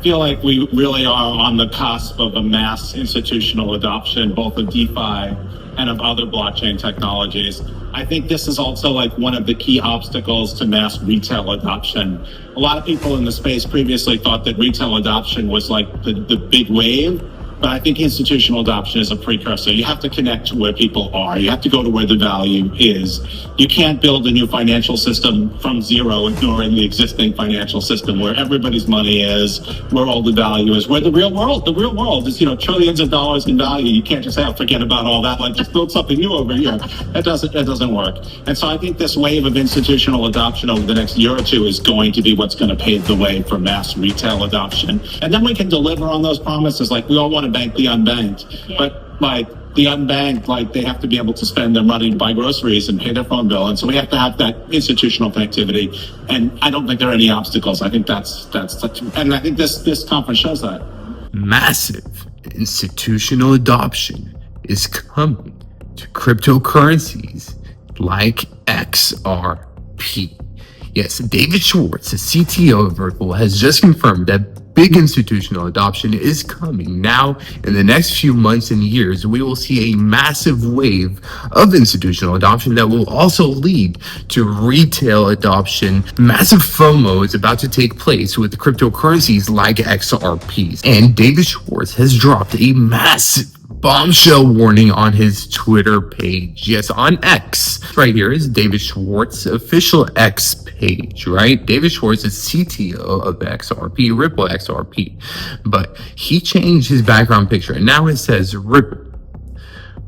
feel like we really are on the cusp of a mass institutional adoption, both of DeFi and of other blockchain technologies. I think this is also like one of the key obstacles to mass retail adoption. A lot of people in the space previously thought that retail adoption was like the big wave, but I think institutional adoption is a precursor. You have to connect to where people are. You have to go to where the value is. You can't build a new financial system from zero, ignoring the existing financial system where everybody's money is, where all the value is, where the real world is, trillions of dollars in value. You can't just say, forget about all that, like just build something new over here. That doesn't work. And so I think this wave of institutional adoption over the next year or two is going to be what's going to pave the way for mass retail adoption. And then we can deliver on those promises. Like we all want to bank the unbanked, but like the unbanked, like they have to be able to spend their money to buy groceries and pay their phone bill. And so we have to have that institutional connectivity. And I don't think there are any obstacles. I think that's and I think this conference shows that. Massive institutional adoption is coming to cryptocurrencies like XRP. Yes, David Schwartz, the CTO of Ripple, has just confirmed that big institutional adoption is coming. Now, in the next few months and years, we will see a massive wave of institutional adoption that will also lead to retail adoption. Massive FOMO is about to take place with cryptocurrencies like XRPs. And David Schwartz has dropped a massive bombshell warning on his Twitter page. Yes, on X. Right here is David Schwartz's official X page, right? David Schwartz is CTO of XRP, Ripple XRP. But he changed his background picture and now it says Ripple.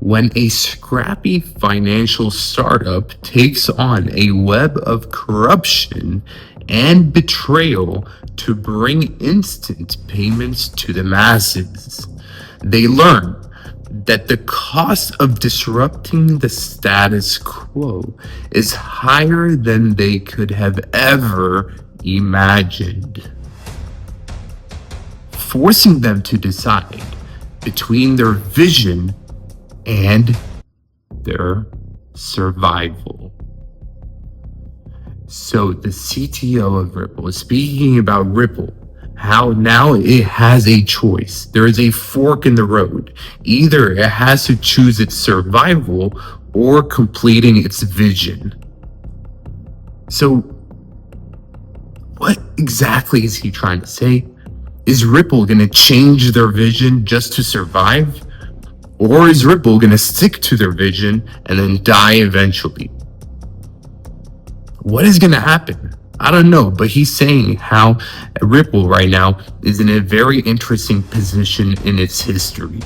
When a scrappy financial startup takes on a web of corruption and betrayal to bring instant payments to the masses, they learn that the cost of disrupting the status quo is higher than they could have ever imagined, forcing them to decide between their vision and their survival. So the CTO of Ripple is speaking about Ripple, how now it has a choice. There is a fork in the road. Either it has to choose its survival or completing its vision. So what exactly is he trying to say? Is Ripple going to change their vision just to survive? Or is Ripple going to stick to their vision and then die eventually? What is going to happen? I don't know, but he's saying how Ripple right now is in a very interesting position in its history.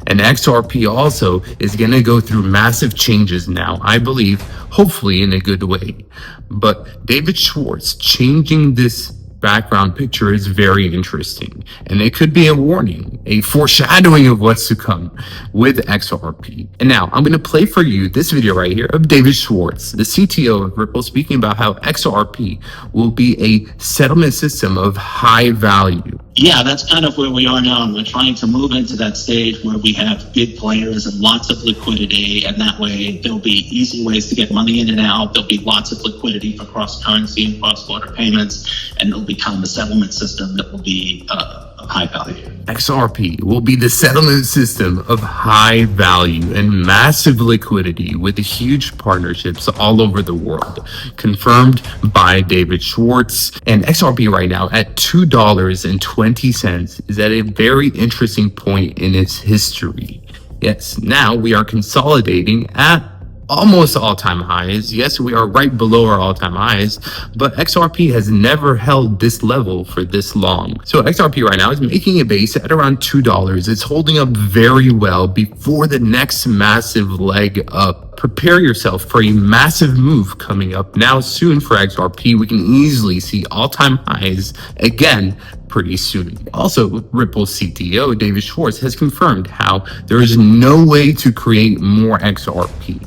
And XRP also is going to go through massive changes now, I believe, hopefully in a good way. But David Schwartz changing this background picture is very interesting, and it could be a warning, a foreshadowing of what's to come with XRP. And now I'm going to play for you this video right here of David Schwartz, the CTO of Ripple, speaking about how XRP will be a settlement system of high value. Yeah, that's kind of where we are now, and we're trying to move into that stage where we have big players and lots of liquidity, and that way there'll be easy ways to get money in and out. There'll be lots of liquidity for cross-currency and cross-border payments, and it'll become a settlement system that will be of high value. XRP will be the settlement system of high value and massive liquidity with huge partnerships all over the world, confirmed by David Schwartz. And XRP right now at $2.20 is at a very interesting point in its history. Yes, now we are consolidating at almost all-time highs. Yes, we are right below our all-time highs, but XRP has never held this level for this long. So XRP right now is making a base at around $2. It's holding up very well before the next massive leg up. Prepare yourself for a massive move coming up now soon for XRP. We can easily see all-time highs again pretty soon. Also, Ripple CTO David Schwartz has confirmed how there is no way to create more XRP.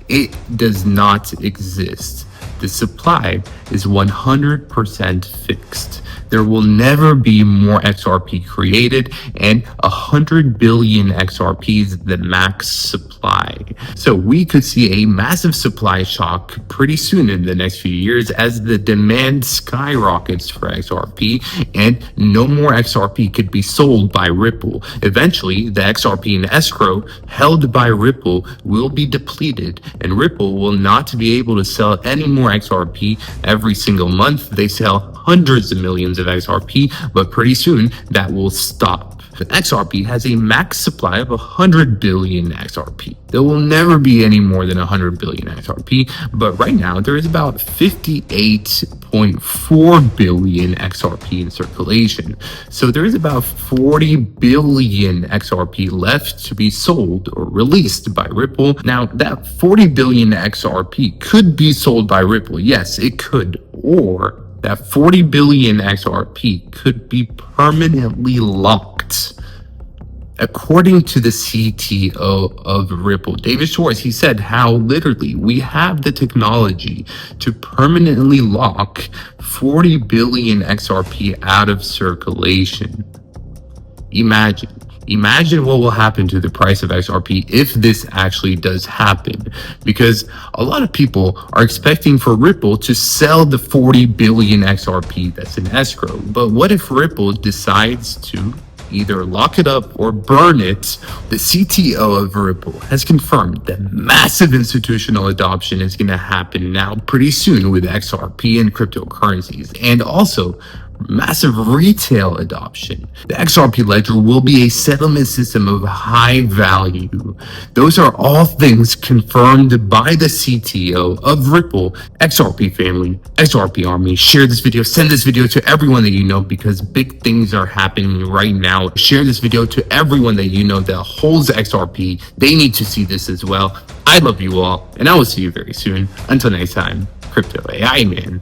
It does not exist. The supply is 100% fixed. there will never be more XRP created, and 100 billion XRP is the max supply. So we could see a massive supply shock pretty soon in the next few years as the demand skyrockets for XRP, and no more XRP could be sold by Ripple. Eventually, the XRP in escrow held by Ripple will be depleted, and Ripple will not be able to sell any more XRP every single month. They sell hundreds of millions of XRP, but pretty soon that will stop. XRP has a max supply of 100 billion XRP. There will never be any more than 100 billion XRP, but right now there is about 58.4 billion XRP in circulation. So there is about 40 billion XRP left to be sold or released by Ripple. Now, that 40 billion XRP could be sold by Ripple. Yes, it could. Or that 40 billion XRP could be permanently locked. According to the CTO of Ripple, David Schwartz, he said how literally we have the technology to permanently lock 40 billion XRP out of circulation. Imagine what will happen to the price of XRP if this actually does happen, because a lot of people are expecting for Ripple to sell the 40 billion XRP that's in escrow. But what if Ripple decides to either lock it up or burn it? The CTO of Ripple has confirmed that massive institutional adoption is going to happen now pretty soon with XRP and cryptocurrencies, and also massive retail adoption. The XRP ledger will be a settlement system of high value. Those are all things confirmed by the CTO of Ripple. XRP family, XRP army, share this video, send this video to everyone that you know, because big things are happening right now. Share this video to everyone that you know that holds XRP. They need to see this as well. I love you all, and I will see you very soon. Until next time, Crypto AI Man.